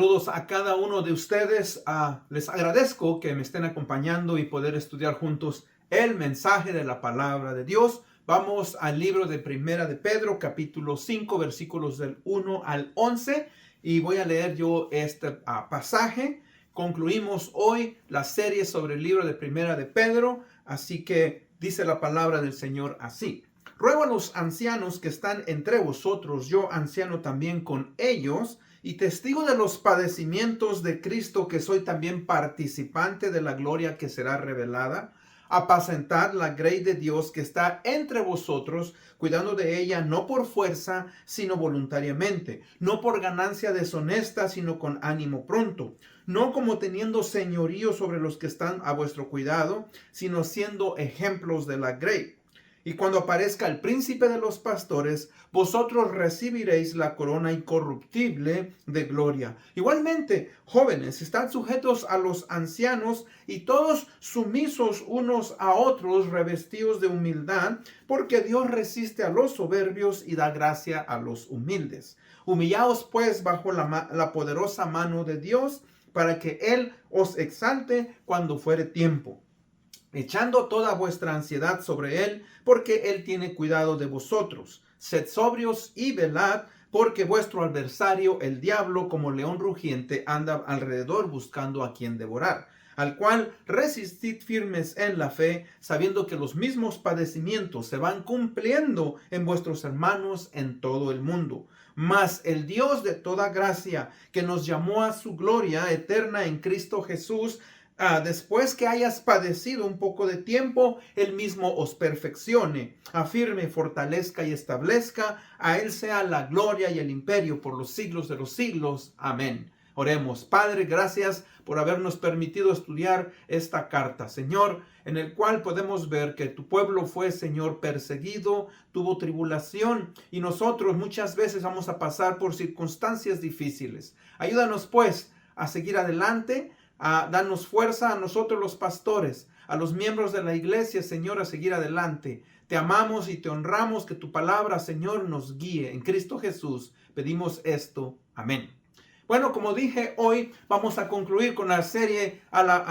Saludos a cada uno de ustedes. Les agradezco que me estén acompañando y poder estudiar juntos el mensaje de la palabra de Dios. Vamos al libro de Primera de Pedro, capítulo 5, versículos del 1 al 11. Y voy a leer yo este pasaje. Concluimos hoy la serie sobre el libro de Primera de Pedro. Así que dice la palabra del Señor así. Ruego a los ancianos que están entre vosotros, yo anciano también con ellos, y testigo de los padecimientos de Cristo, que soy también participante de la gloria que será revelada, apacentad la grey de Dios que está entre vosotros, cuidando de ella no por fuerza, sino voluntariamente, no por ganancia deshonesta, sino con ánimo pronto, no como teniendo señorío sobre los que están a vuestro cuidado, sino siendo ejemplos de la grey. Y cuando aparezca el príncipe de los pastores, vosotros recibiréis la corona incorruptible de gloria. Igualmente, jóvenes, están sujetos a los ancianos y todos sumisos unos a otros, revestidos de humildad, porque Dios resiste a los soberbios y da gracia a los humildes. Humillaos pues bajo la poderosa mano de Dios, para que Él os exalte cuando fuere tiempo, echando toda vuestra ansiedad sobre Él, porque Él tiene cuidado de vosotros. Sed sobrios y velad, porque vuestro adversario, el diablo, como león rugiente, anda alrededor buscando a quien devorar, al cual resistid firmes en la fe, sabiendo que los mismos padecimientos se van cumpliendo en vuestros hermanos en todo el mundo. Mas el Dios de toda gracia, que nos llamó a su gloria eterna en Cristo Jesús, después que hayas padecido un poco de tiempo, Él mismo os perfeccione, afirme, fortalezca y establezca. A Él sea la gloria y el imperio por los siglos de los siglos. Amén. Oremos. Padre, gracias por habernos permitido estudiar esta carta, Señor, en el cual podemos ver que tu pueblo fue, Señor, perseguido, tuvo tribulación, y nosotros muchas veces vamos a pasar por circunstancias difíciles. Ayúdanos, pues, a seguir adelante, a darnos fuerza a nosotros los pastores, a los miembros de la iglesia, Señor, a seguir adelante. Te amamos y te honramos, que tu palabra, Señor, nos guíe. En Cristo Jesús pedimos esto. Amén. Bueno, como dije, hoy vamos a concluir con la serie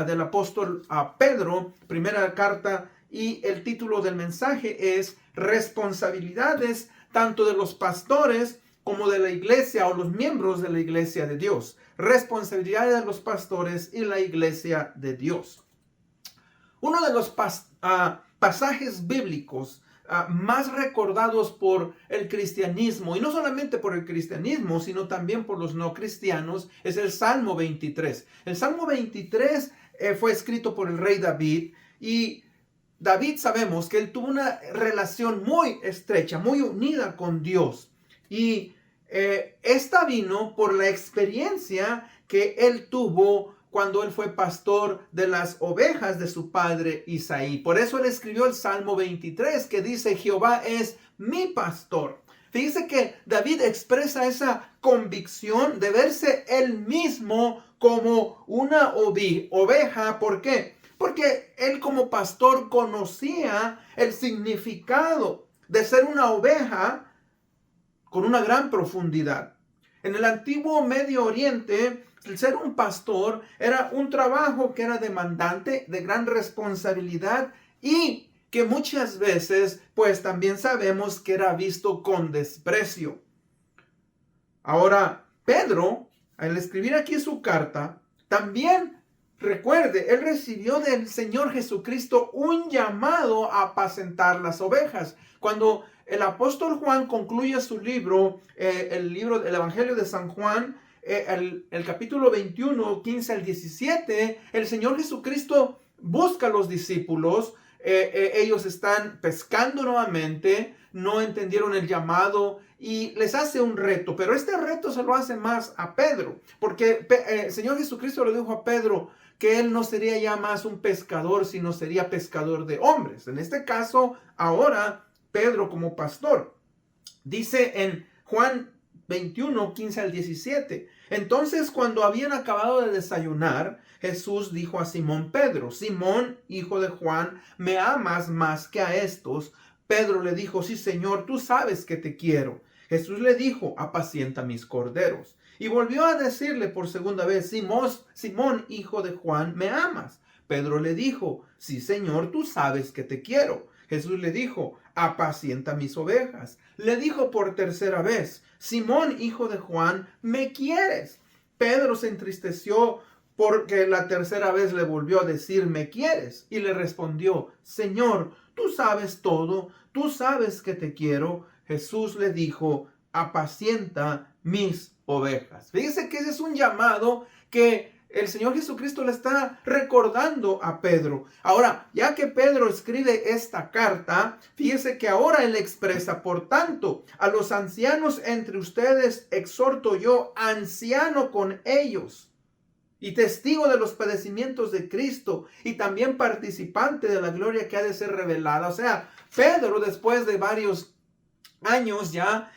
del apóstol Pedro, primera carta, y el título del mensaje es Responsabilidades tanto de los pastores como de la iglesia o los miembros de la iglesia de Dios. Responsabilidades de los pastores y la iglesia de Dios. Uno de los pasajes bíblicos más recordados por el cristianismo, y no solamente por el cristianismo, sino también por los no cristianos, es el Salmo 23. El Salmo 23 fue escrito por el rey David, y David sabemos que él tuvo una relación muy estrecha, muy unida con Dios. Y esta vino por la experiencia que él tuvo cuando él fue pastor de las ovejas de su padre Isaí. Por eso él escribió el Salmo 23, que dice: Jehová es mi pastor. Fíjese que David expresa esa convicción de verse él mismo como una oveja. ¿Por qué? Porque él como pastor conocía el significado de ser una oveja con una gran profundidad. En el antiguo Medio Oriente, el ser un pastor era un trabajo que era demandante, de gran responsabilidad, y que muchas veces, pues también sabemos que era visto con desprecio. Ahora, Pedro, al escribir aquí su carta, también recuerde, él recibió del Señor Jesucristo un llamado a apacentar las ovejas. Cuando el apóstol Juan concluye su libro, el Evangelio de San Juan, el capítulo 21, 15 al 17, el Señor Jesucristo busca a los discípulos. Ellos están pescando nuevamente, no entendieron el llamado y les hace un reto, pero este reto se lo hace más a Pedro, porque el Señor Jesucristo le dijo a Pedro que él no sería ya más un pescador, sino sería pescador de hombres. En este caso, ahora Pedro como pastor. Dice en Juan 21, 15 al 17. Entonces, cuando habían acabado de desayunar, Jesús dijo a Simón Pedro: Simón, hijo de Juan, ¿me amas más que a estos? Pedro le dijo: sí, Señor, tú sabes que te quiero. Jesús le dijo: apacienta mis corderos. Y volvió a decirle por segunda vez: Simón, hijo de Juan, ¿me amas? Pedro le dijo: sí, Señor, tú sabes que te quiero. Jesús le dijo: apacienta mis ovejas. Le dijo por tercera vez: Simón, hijo de Juan, ¿me quieres? Pedro se entristeció porque la tercera vez le volvió a decir: ¿me quieres? Y le respondió: Señor, tú sabes todo, tú sabes que te quiero. Jesús le dijo: apacienta mis ovejas. Fíjese que ese es un llamado que el Señor Jesucristo le está recordando a Pedro. Ahora, ya que Pedro escribe esta carta, fíjese que ahora él expresa: por tanto, a los ancianos entre ustedes exhorto yo, anciano con ellos, y testigo de los padecimientos de Cristo, y también participante de la gloria que ha de ser revelada. O sea, Pedro, después de varios años ya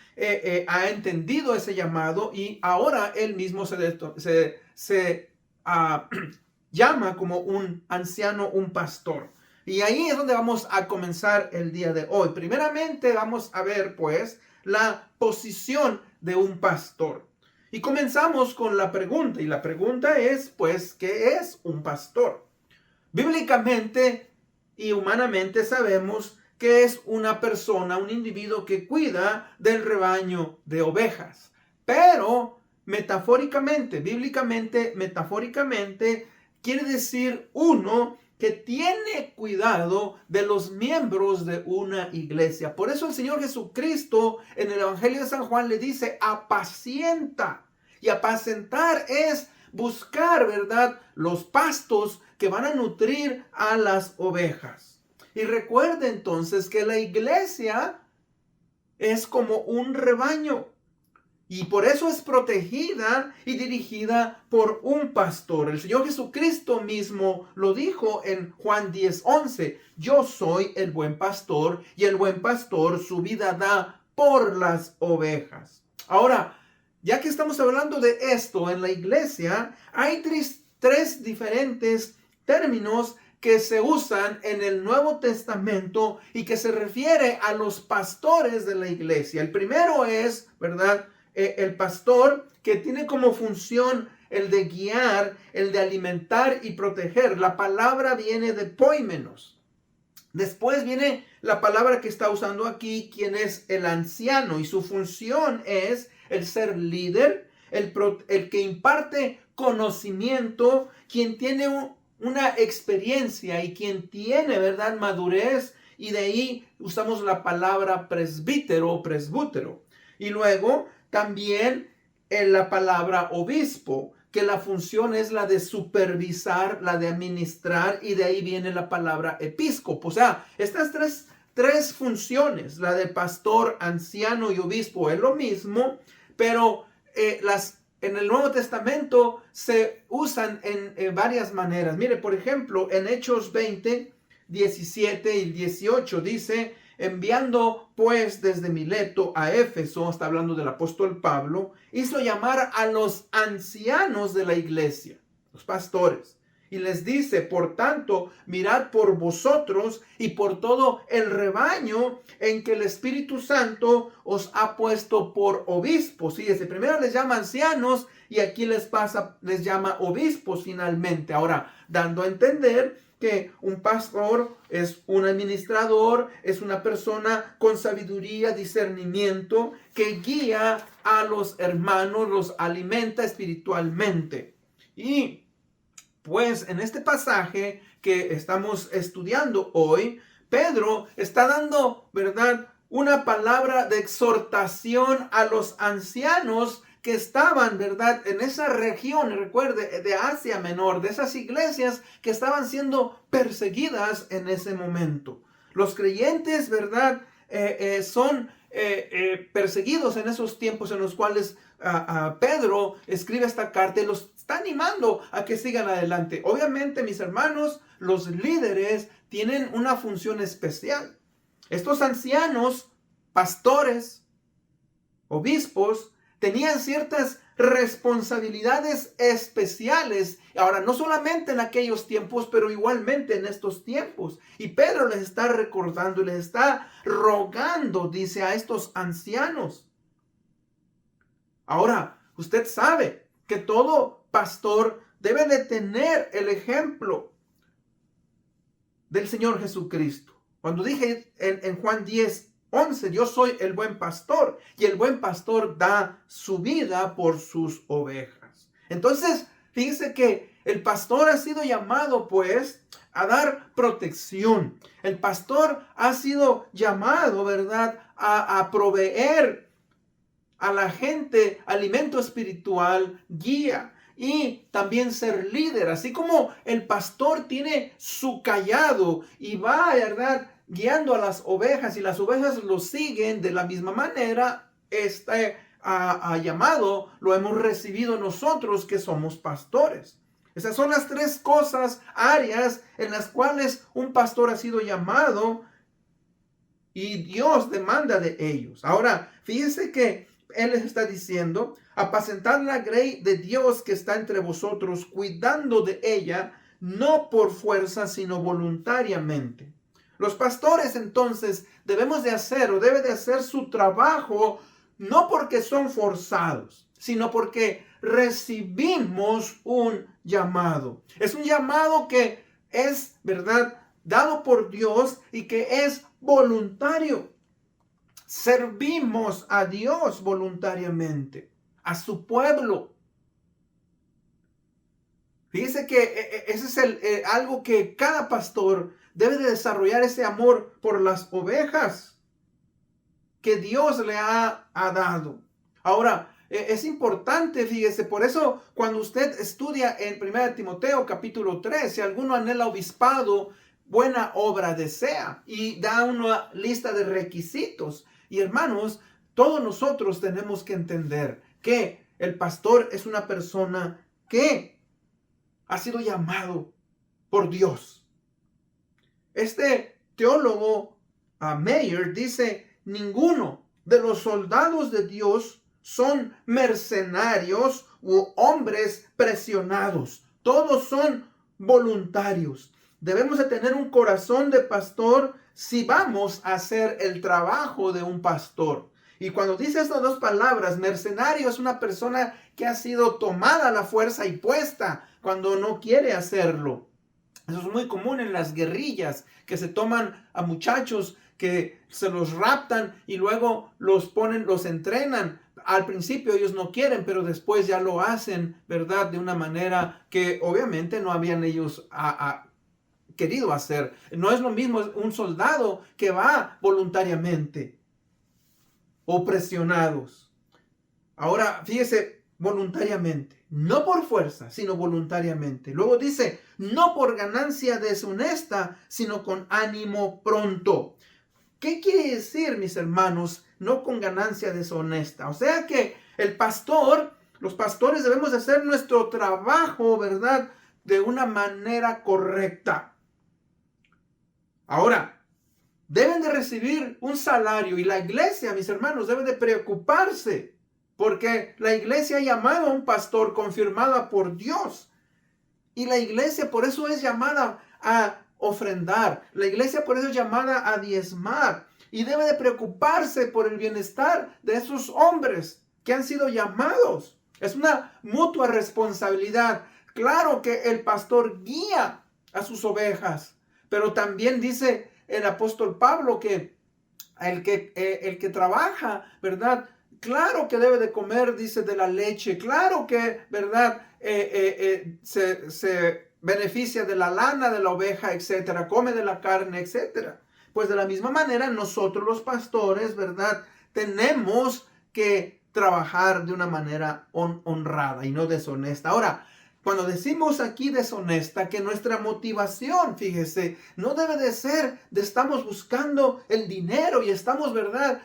ha entendido ese llamado, y ahora él mismo se llama como un anciano, un pastor. Y ahí es donde vamos a comenzar el día de hoy. Primeramente vamos a ver pues la posición de un pastor. Y comenzamos con la pregunta. Y la pregunta es pues, ¿qué es un pastor? Bíblicamente y humanamente sabemos que es una persona, un individuo que cuida del rebaño de ovejas. Pero metafóricamente, bíblicamente, metafóricamente, quiere decir uno que tiene cuidado de los miembros de una iglesia. Por eso el Señor Jesucristo en el Evangelio de San Juan le dice: apacienta. Y apacentar es buscar, ¿verdad?, los pastos que van a nutrir a las ovejas. Y recuerde entonces que la iglesia es como un rebaño, y por eso es protegida y dirigida por un pastor. El Señor Jesucristo mismo lo dijo en Juan 10:11: yo soy el buen pastor, y el buen pastor su vida da por las ovejas. Ahora, ya que estamos hablando de esto, en la iglesia hay tres diferentes términos que se usan en el Nuevo Testamento y que se refiere a los pastores de la iglesia. El primero es, ¿verdad?, el pastor, que tiene como función el de guiar, el de alimentar y proteger. La palabra viene de poimenos. Después viene la palabra que está usando aquí, quien es el anciano, y su función es el ser líder, el que imparte conocimiento, quien tiene una experiencia y quien tiene, ¿verdad?, madurez. Y de ahí usamos la palabra presbítero o presbútero. Y luego también en la palabra obispo, que la función es la de supervisar, la de administrar, y de ahí viene la palabra episcopo. O sea, estas tres funciones, la de pastor, anciano y obispo, es lo mismo, pero en el Nuevo Testamento se usan en varias maneras. Mire, por ejemplo, en Hechos 20, 17 y 18 dice: enviando pues desde Mileto a Éfeso, está hablando del apóstol Pablo, hizo llamar a los ancianos de la iglesia, los pastores, y les dice: por tanto, mirad por vosotros y por todo el rebaño en que el Espíritu Santo os ha puesto por obispos. Fíjense, primero les llama ancianos y aquí les llama obispos finalmente. Ahora, dando a entender que un pastor es un administrador, es una persona con sabiduría, discernimiento, que guía a los hermanos, los alimenta espiritualmente. Y pues en este pasaje que estamos estudiando hoy, Pedro está dando, ¿verdad?, una palabra de exhortación a los ancianos que estaban, ¿verdad?, en esa región, recuerde, de Asia Menor, de esas iglesias que estaban siendo perseguidas en ese momento. Los creyentes, ¿verdad?, son perseguidos en esos tiempos en los cuales Pedro escribe esta carta y los está animando a que sigan adelante. Obviamente, mis hermanos, los líderes tienen una función especial. Estos ancianos, pastores, obispos, tenían ciertas responsabilidades especiales. Ahora, no solamente en aquellos tiempos, pero igualmente en estos tiempos. Y Pedro les está recordando y les está rogando, dice, a estos ancianos. Ahora, Usted sabe que todo pastor debe de tener el ejemplo del Señor Jesucristo. Cuando dije en Juan 10:11, yo soy el buen pastor y el buen pastor da su vida por sus ovejas. Entonces, fíjese que el pastor ha sido llamado pues a dar protección. El pastor ha sido llamado, ¿verdad?, a proveer a la gente alimento espiritual, guía y también ser líder. Así como el pastor tiene su cayado y va, ¿verdad?, guiando a las ovejas y las ovejas lo siguen, de la misma manera este llamado lo hemos recibido nosotros que somos pastores. Esas son las tres áreas en las cuales un pastor ha sido llamado y Dios demanda de ellos. Ahora, fíjense que Él les está diciendo: apacentad la grey de Dios que está entre vosotros, cuidando de ella, no por fuerza, sino voluntariamente. Los pastores entonces debemos de hacer o debe de hacer su trabajo no porque son forzados, sino porque recibimos un llamado. Es un llamado que es, ¿verdad?, dado por Dios y que es voluntario. Servimos a Dios voluntariamente, a su pueblo. Fíjese que ese es algo que cada pastor debe de desarrollar, ese amor por las ovejas que Dios le ha dado. Ahora, es importante, fíjese, por eso cuando usted estudia en 1 Timoteo capítulo 3, si alguno anhela obispado, buena obra desea, y da una lista de requisitos. Y hermanos, todos nosotros tenemos que entender que el pastor es una persona que ha sido llamado por Dios. Este teólogo Mayer dice: ninguno de los soldados de Dios son mercenarios u hombres presionados. Todos son voluntarios. Debemos de tener un corazón de pastor si vamos a hacer el trabajo de un pastor. Y cuando dice estas dos palabras, mercenario es una persona que ha sido tomada a la fuerza y puesta cuando no quiere hacerlo. Eso es muy común en las guerrillas, que se toman a muchachos, que se los raptan y luego los ponen, los entrenan. Al principio ellos no quieren, pero después ya lo hacen, ¿verdad?, de una manera que obviamente no habían ellos querido hacer. No es lo mismo un soldado que va voluntariamente o presionados. Ahora, fíjese, voluntariamente, no por fuerza, sino voluntariamente. Luego dice: no por ganancia deshonesta, sino con ánimo pronto. ¿Qué quiere decir, mis hermanos, no con ganancia deshonesta? O sea que los pastores debemos hacer nuestro trabajo, ¿verdad?, de una manera correcta. Ahora, deben de recibir un salario, y la iglesia, mis hermanos, debe de preocuparse, porque la iglesia ha llamado a un pastor confirmada por Dios. Y la iglesia por eso es llamada a ofrendar. La iglesia por eso es llamada a diezmar. Y debe de preocuparse por el bienestar de esos hombres que han sido llamados. Es una mutua responsabilidad. Claro que el pastor guía a sus ovejas, pero también dice el apóstol Pablo que el que trabaja, ¿verdad?, claro que debe de comer, dice, de la leche. Claro que, ¿verdad?, se beneficia de la lana de la oveja, etcétera. Come de la carne, etcétera. Pues de la misma manera nosotros los pastores, ¿verdad?, tenemos que trabajar de una manera honrada y no deshonesta. Ahora, cuando decimos aquí deshonesta, que nuestra motivación, fíjese, no debe de ser de estamos buscando el dinero y estamos, ¿verdad?,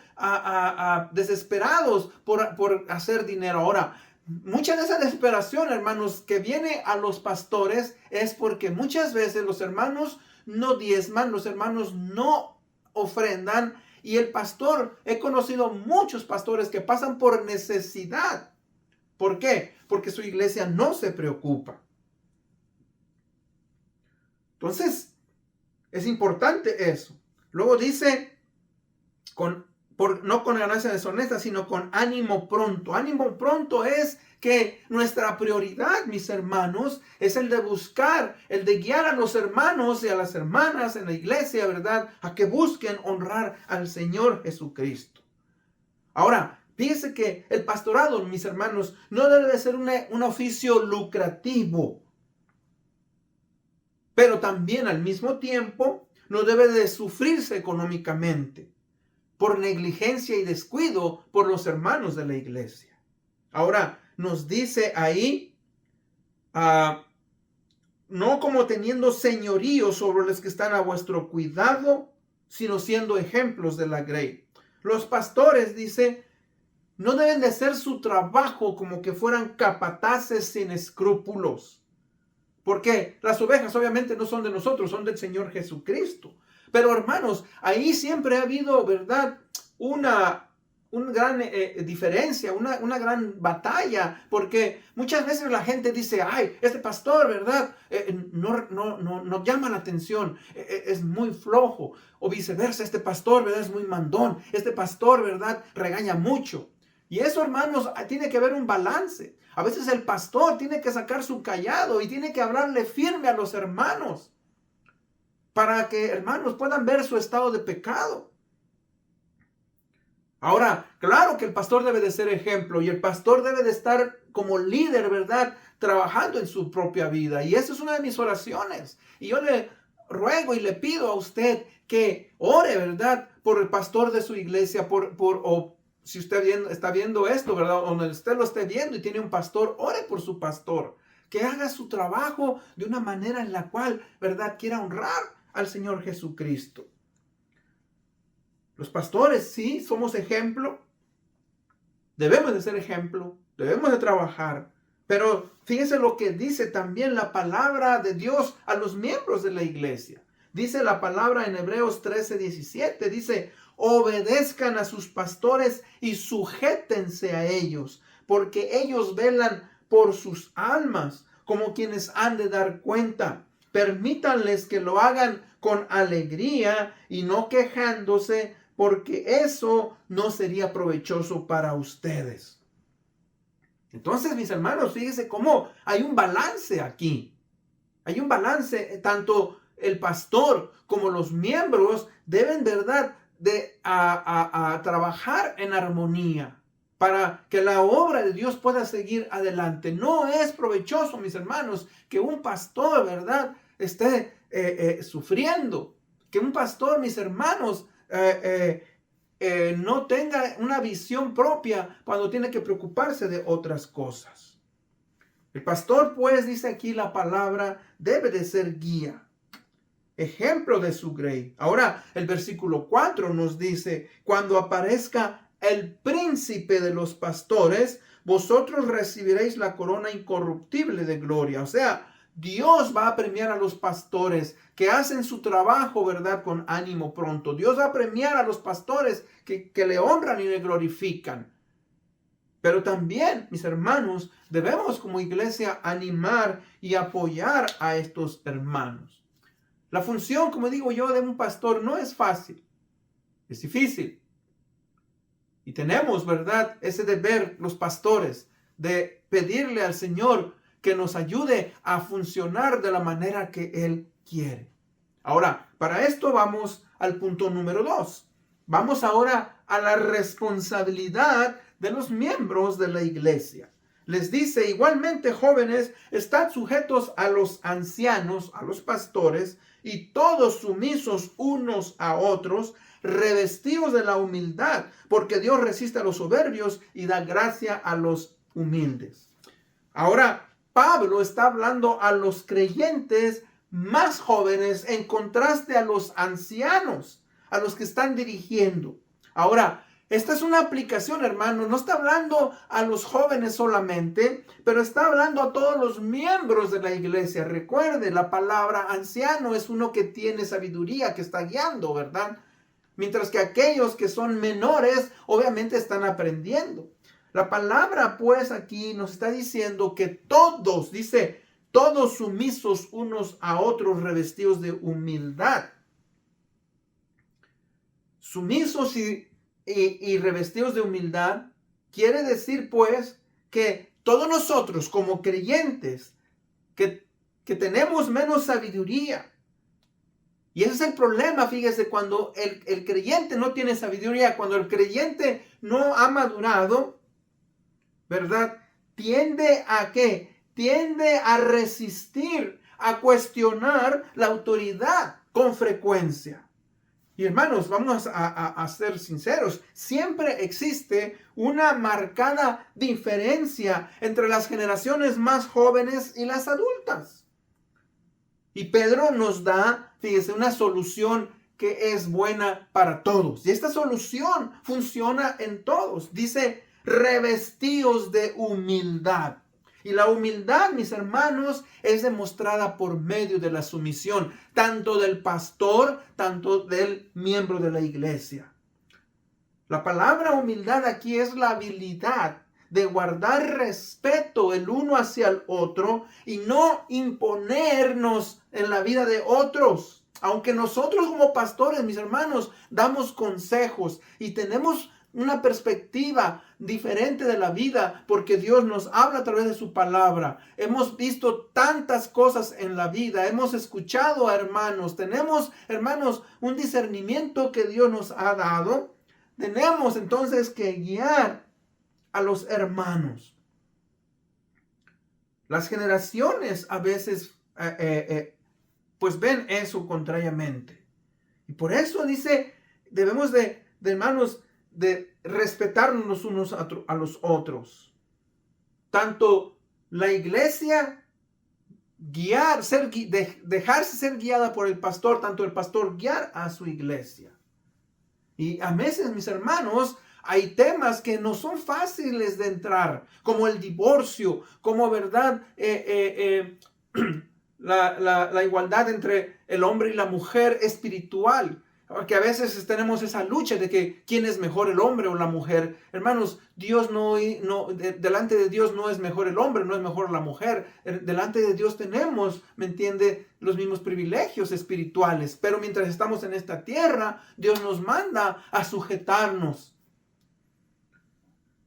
desesperados por hacer dinero. Ahora, mucha de esa desesperación, hermanos, que viene a los pastores es porque muchas veces los hermanos no diezman, los hermanos no ofrendan, y el pastor, he conocido muchos pastores que pasan por necesidad. ¿Por qué? Porque su iglesia no se preocupa. Entonces, es importante eso. Luego dice, con no con ganancia deshonesta, sino con ánimo pronto. Ánimo pronto es que nuestra prioridad, mis hermanos, es el de buscar, el de guiar a los hermanos y a las hermanas en la iglesia, ¿verdad? A que busquen honrar al Señor Jesucristo. Ahora, fíjese que el pastorado, mis hermanos, no debe ser un oficio lucrativo, pero también al mismo tiempo no debe de sufrirse económicamente por negligencia y descuido por los hermanos de la iglesia. Ahora, nos dice ahí, no como teniendo señorío sobre los que están a vuestro cuidado, sino siendo ejemplos de la grey. Los pastores, dice, no deben de hacer su trabajo como que fueran capataces sin escrúpulos. Porque las ovejas obviamente no son de nosotros, son del Señor Jesucristo. Pero hermanos, ahí siempre ha habido, ¿verdad? Una gran diferencia, una gran batalla, porque muchas veces la gente dice, ay, este pastor, ¿verdad? No llama la atención, es muy flojo, o viceversa, este pastor, ¿verdad? Es muy mandón, este pastor, ¿verdad? Regaña mucho. Y eso, hermanos, tiene que haber un balance. A veces el pastor tiene que sacar su cayado y tiene que hablarle firme a los hermanos para que, hermanos, puedan ver su estado de pecado. Ahora, claro que el pastor debe de ser ejemplo y el pastor debe de estar como líder, ¿verdad? Trabajando en su propia vida. Y esa es una de mis oraciones. Y yo le ruego y le pido a usted que ore, ¿verdad? Por el pastor de su iglesia, o si usted está viendo esto, ¿verdad? O donde usted lo esté viendo y tiene un pastor, ore por su pastor. Que haga su trabajo de una manera en la cual, ¿verdad? Quiera honrar al Señor Jesucristo. Los pastores, sí, somos ejemplo. Debemos de ser ejemplo. Debemos de trabajar. Pero fíjense lo que dice también la palabra de Dios a los miembros de la iglesia. Dice la palabra en Hebreos 13:17. Dice, obedezcan a sus pastores y sujétense a ellos, porque ellos velan por sus almas, como quienes han de dar cuenta. Permítanles que lo hagan con alegría y no quejándose, porque eso no sería provechoso para ustedes. Entonces, mis hermanos, fíjense cómo hay un balance aquí. Hay un balance, tanto el pastor como los miembros deben, ¿verdad?, de trabajar en armonía para que la obra de Dios pueda seguir adelante. No es provechoso, mis hermanos, que un pastor, ¿verdad?, esté sufriendo. Que un pastor, mis hermanos, no tenga una visión propia cuando tiene que preocuparse de otras cosas. El pastor, pues, dice aquí la palabra, debe de ser guía, ejemplo de su grey. Ahora, el versículo 4 nos dice, cuando aparezca el príncipe de los pastores, vosotros recibiréis la corona incorruptible de gloria. O sea, Dios va a premiar a los pastores que hacen su trabajo, ¿verdad?, con ánimo pronto. Dios va a premiar a los pastores que le honran y le glorifican. Pero también, mis hermanos, debemos como iglesia animar y apoyar a estos hermanos. La función, como digo yo, de un pastor no es fácil, es difícil. Y tenemos, ¿verdad?, ese deber, los pastores, de pedirle al Señor que nos ayude a funcionar de la manera que Él quiere. Ahora, para esto vamos al punto número 2. Vamos ahora a la responsabilidad de los miembros de la iglesia. Les dice, igualmente, jóvenes, estad sujetos a los ancianos, a los pastores, y todos sumisos unos a otros, revestidos de la humildad, porque Dios resiste a los soberbios y da gracia a los humildes. Ahora, Pablo está hablando a los creyentes más jóvenes en contraste a los ancianos, a los que están dirigiendo. Ahora, esta es una aplicación, hermano. No está hablando a los jóvenes solamente, pero está hablando a todos los miembros de la iglesia. Recuerde, la palabra anciano es uno que tiene sabiduría, que está guiando, ¿verdad? Mientras que aquellos que son menores, obviamente están aprendiendo. La palabra, pues, aquí nos está diciendo que todos, dice, todos sumisos unos a otros, revestidos de humildad. Sumisos y y revestidos de humildad, quiere decir pues que todos nosotros como creyentes que tenemos menos sabiduría. Y ese es el problema, fíjese, cuando el creyente no tiene sabiduría, cuando el creyente no ha madurado, ¿verdad? Tiende a ¿qué? Tiende a resistir, a cuestionar la autoridad con frecuencia. Y hermanos, vamos a ser sinceros, siempre existe una marcada diferencia entre las generaciones más jóvenes y las adultas. Y Pedro nos da, fíjese, una solución que es buena para todos. Y esta solución funciona en todos. Dice, revestidos de humildad. Y la humildad, mis hermanos, es demostrada por medio de la sumisión, tanto del pastor, tanto del miembro de la iglesia. La palabra humildad aquí es la habilidad de guardar respeto el uno hacia el otro y no imponernos en la vida de otros. Aunque nosotros como pastores, mis hermanos, damos consejos y tenemos una perspectiva diferente de la vida porque Dios nos habla a través de su palabra. Hemos visto tantas cosas en la vida, hemos escuchado a hermanos, tenemos, hermanos, un discernimiento que Dios nos ha dado. Tenemos entonces que guiar a los hermanos. Las generaciones a veces pues ven eso contrariamente. Y por eso dice, debemos de hermanos, de respetarnos los unos a los otros. Tanto la iglesia, dejarse ser guiada por el pastor, tanto el pastor guiar a su iglesia. Y a veces, mis hermanos, hay temas que no son fáciles de entrar, como el divorcio, como, ¿verdad? La igualdad entre el hombre y la mujer espiritual. Porque a veces tenemos esa lucha de que quién es mejor, el hombre o la mujer. Hermanos, Dios delante de Dios no es mejor el hombre, no es mejor la mujer. Delante de Dios tenemos, ¿me entiende?, los mismos privilegios espirituales. Pero mientras estamos en esta tierra, Dios nos manda a sujetarnos.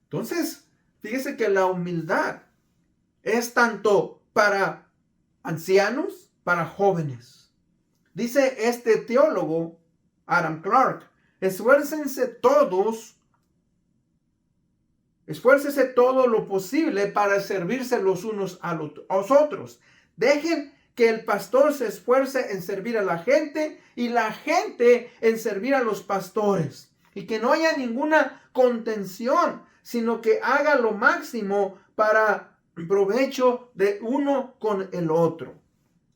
Entonces, fíjese que la humildad es tanto para ancianos, para jóvenes. Dice este teólogo, Adam Clarke, esfuércese todo lo posible para servirse los unos a los otros. Dejen que el pastor se esfuerce en servir a la gente y la gente en servir a los pastores. Y que no haya ninguna contención, sino que haga lo máximo para provecho de uno con el otro.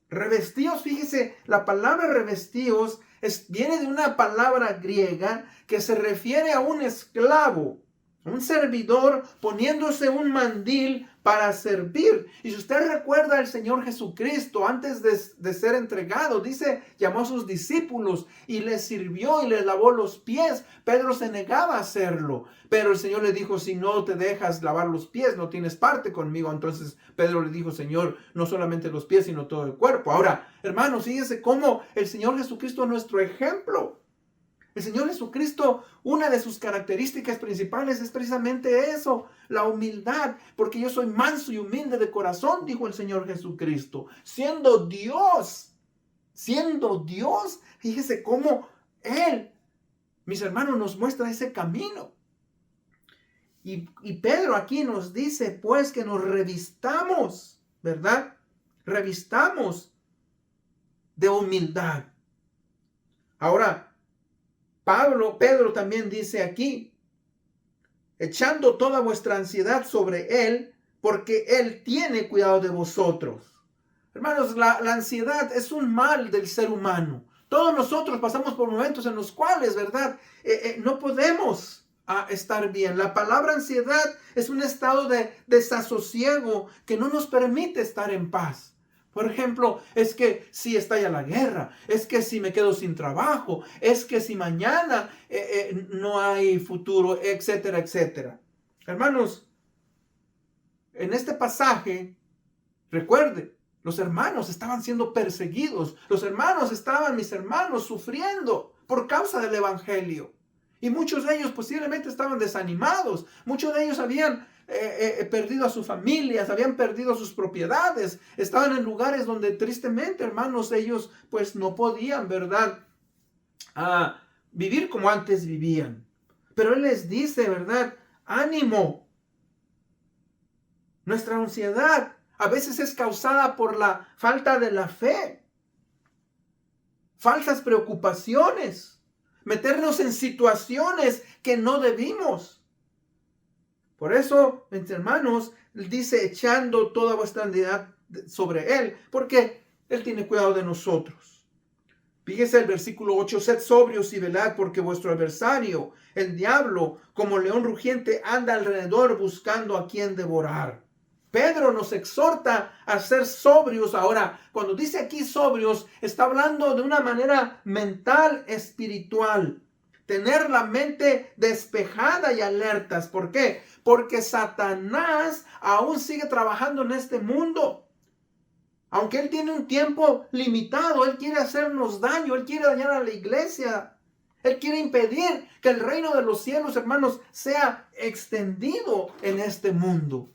Revestidos, fíjese, la palabra revestidos viene de una palabra griega que se refiere a un esclavo, un servidor poniéndose un mandil para servir. Y si usted recuerda al Señor Jesucristo, antes de ser entregado, dice, llamó a sus discípulos y les sirvió y les lavó los pies. Pedro se negaba a hacerlo, pero el Señor le dijo, si no te dejas lavar los pies, no tienes parte conmigo. Entonces Pedro le dijo, Señor, no solamente los pies, sino todo el cuerpo. Ahora, hermanos, fíjense cómo el Señor Jesucristo es nuestro ejemplo. El Señor Jesucristo, una de sus características principales es precisamente eso, la humildad, porque yo soy manso y humilde de corazón, dijo el Señor Jesucristo. Siendo Dios, fíjese cómo Él, mis hermanos, nos muestra ese camino. Y Pedro aquí nos dice, pues, que nos revistamos, ¿verdad? Revistamos de humildad. Ahora, Pedro también dice aquí, echando toda vuestra ansiedad sobre Él, porque Él tiene cuidado de vosotros. Hermanos, la ansiedad es un mal del ser humano. Todos nosotros pasamos por momentos en los cuales, ¿verdad? No podemos estar bien. La palabra ansiedad es un estado de desasosiego que no nos permite estar en paz. Por ejemplo, es que si estalla la guerra, es que si me quedo sin trabajo, es que si mañana no hay futuro, etcétera, etcétera. Hermanos, en este pasaje, recuerde, los hermanos estaban siendo perseguidos. Mis hermanos, sufriendo por causa del evangelio. Y muchos de ellos posiblemente estaban desanimados. Muchos de ellos habían perdido a sus familias, habían perdido sus propiedades. Estaban en lugares donde tristemente, hermanos, ellos pues no podían, ¿verdad? Vivir como antes vivían. Pero Él les dice, ¿verdad? Ánimo. Nuestra ansiedad a veces es causada por la falta de la fe. Falsas preocupaciones. Meternos en situaciones que no debimos. Por eso, mis hermanos, dice echando toda vuestra ansiedad sobre Él, porque Él tiene cuidado de nosotros. Fíjese el versículo 8, sed sobrios y velad, porque vuestro adversario, el diablo, como león rugiente, anda alrededor buscando a quien devorar. Pedro nos exhorta a ser sobrios. Ahora, cuando dice aquí sobrios, está hablando de una manera mental, espiritual. Tener la mente despejada y alertas. ¿Por qué? Porque Satanás aún sigue trabajando en este mundo. Aunque él tiene un tiempo limitado, él quiere hacernos daño, él quiere dañar a la iglesia. Él quiere impedir que el reino de los cielos, hermanos, sea extendido en este mundo.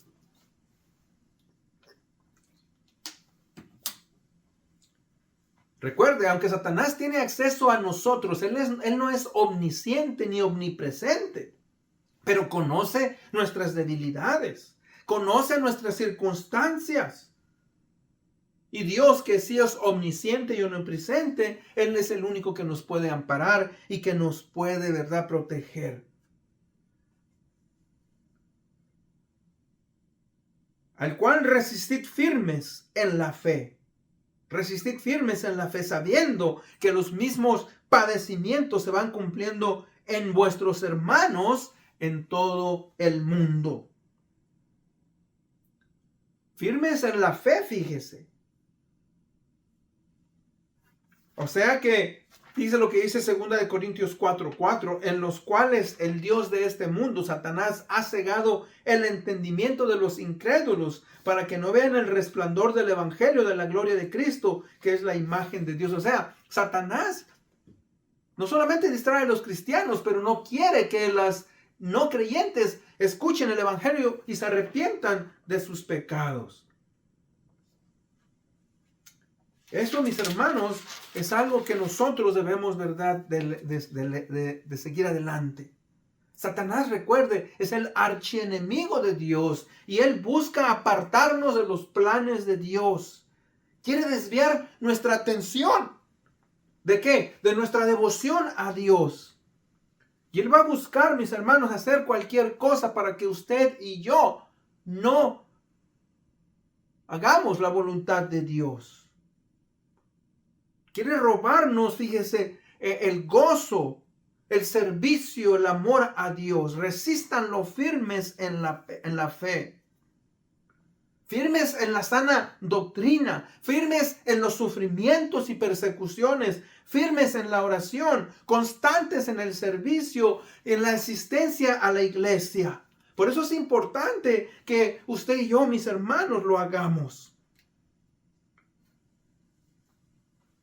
Recuerde, aunque Satanás tiene acceso a nosotros, él no es omnisciente ni omnipresente, pero conoce nuestras debilidades, conoce nuestras circunstancias. Y Dios, que sí es omnisciente y omnipresente, Él es el único que nos puede amparar y que nos puede, ¿verdad?, proteger. Al cual resistid firmes en la fe. Resistid firmes en la fe, sabiendo que los mismos padecimientos se van cumpliendo en vuestros hermanos en todo el mundo. Firmes en la fe, fíjese. O sea que dice lo que dice 2 Corintios 4:4, en los cuales el Dios de este mundo, Satanás, ha cegado el entendimiento de los incrédulos para que no vean el resplandor del evangelio de la gloria de Cristo, que es la imagen de Dios. O sea, Satanás no solamente distrae a los cristianos, pero no quiere que las no creyentes escuchen el evangelio y se arrepientan de sus pecados. Eso, mis hermanos, es algo que nosotros debemos, ¿verdad?, de seguir adelante. Satanás, recuerde, es el archienemigo de Dios y él busca apartarnos de los planes de Dios. Quiere desviar nuestra atención. ¿De qué? De nuestra devoción a Dios. Y él va a buscar, mis hermanos, hacer cualquier cosa para que usted y yo no hagamos la voluntad de Dios. Quiere robarnos, fíjese, el gozo, el servicio, el amor a Dios. Resístanlo firmes en la fe. Firmes en la sana doctrina. Firmes en los sufrimientos y persecuciones. Firmes en la oración. Constantes en el servicio, en la asistencia a la iglesia. Por eso es importante que usted y yo, mis hermanos, lo hagamos.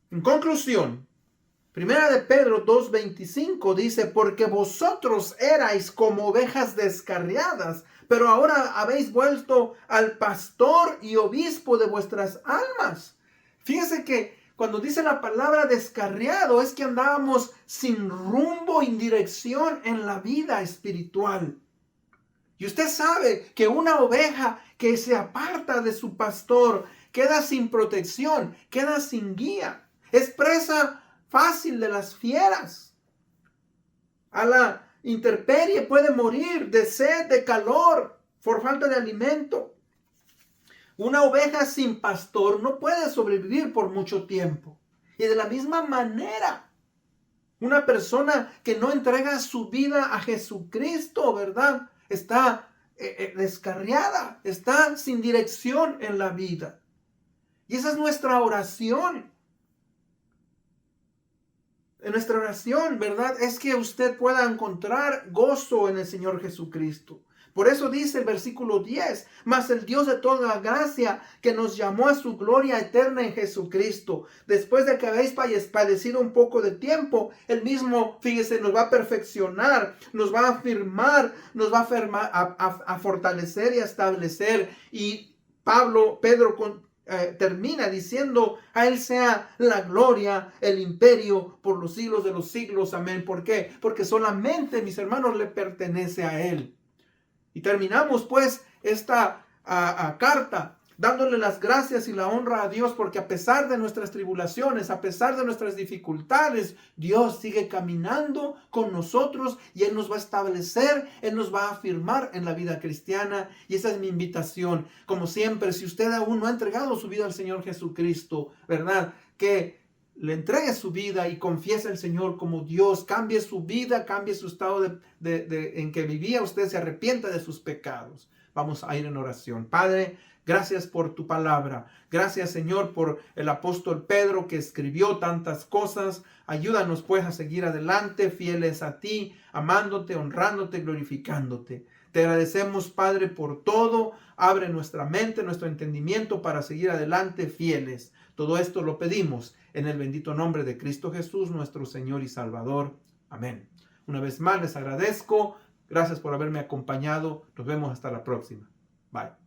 En conclusión, 1 Pedro 2:25 dice, porque vosotros erais como ovejas descarriadas, pero ahora habéis vuelto al pastor y obispo de vuestras almas. Fíjese que cuando dice la palabra descarriado es que andábamos sin rumbo y dirección en la vida espiritual. Y usted sabe que una oveja que se aparta de su pastor queda sin protección, queda sin guía. Es presa fácil de las fieras. A la intemperie puede morir de sed, de calor, por falta de alimento. Una oveja sin pastor no puede sobrevivir por mucho tiempo. Y de la misma manera, una persona que no entrega su vida a Jesucristo, ¿verdad?, está descarriada, está sin dirección en la vida. Y esa es nuestra oración. En nuestra oración, ¿verdad?, es que usted pueda encontrar gozo en el Señor Jesucristo. Por eso dice el versículo 10, mas el Dios de toda gracia que nos llamó a su gloria eterna en Jesucristo, después de que habéis padecido un poco de tiempo, Él mismo, fíjese, nos va a perfeccionar, nos va a afirmar, nos va a fortalecer y a establecer. Y Pedro termina diciendo, a Él sea la gloria, el imperio por los siglos de los siglos. Amén. ¿Por qué? Porque solamente, mis hermanos, le pertenece a Él. Y terminamos pues esta carta dándole las gracias y la honra a Dios, porque a pesar de nuestras tribulaciones, a pesar de nuestras dificultades, Dios sigue caminando con nosotros y Él nos va a establecer, Él nos va a afirmar en la vida cristiana. Y esa es mi invitación. Como siempre, si usted aún no ha entregado su vida al Señor Jesucristo, ¿verdad? Que le entregue su vida y confiese al Señor como Dios, cambie su vida, cambie su estado en que vivía, usted se arrepienta de sus pecados. Vamos a ir en oración. Padre, gracias por tu palabra. Gracias, Señor, por el apóstol Pedro que escribió tantas cosas. Ayúdanos pues a seguir adelante, fieles a ti, amándote, honrándote, glorificándote. Te agradecemos, Padre, por todo. Abre nuestra mente, nuestro entendimiento para seguir adelante fieles. Todo esto lo pedimos en el bendito nombre de Cristo Jesús, nuestro Señor y Salvador. Amén. Una vez más les agradezco. Gracias por haberme acompañado. Nos vemos hasta la próxima. Bye.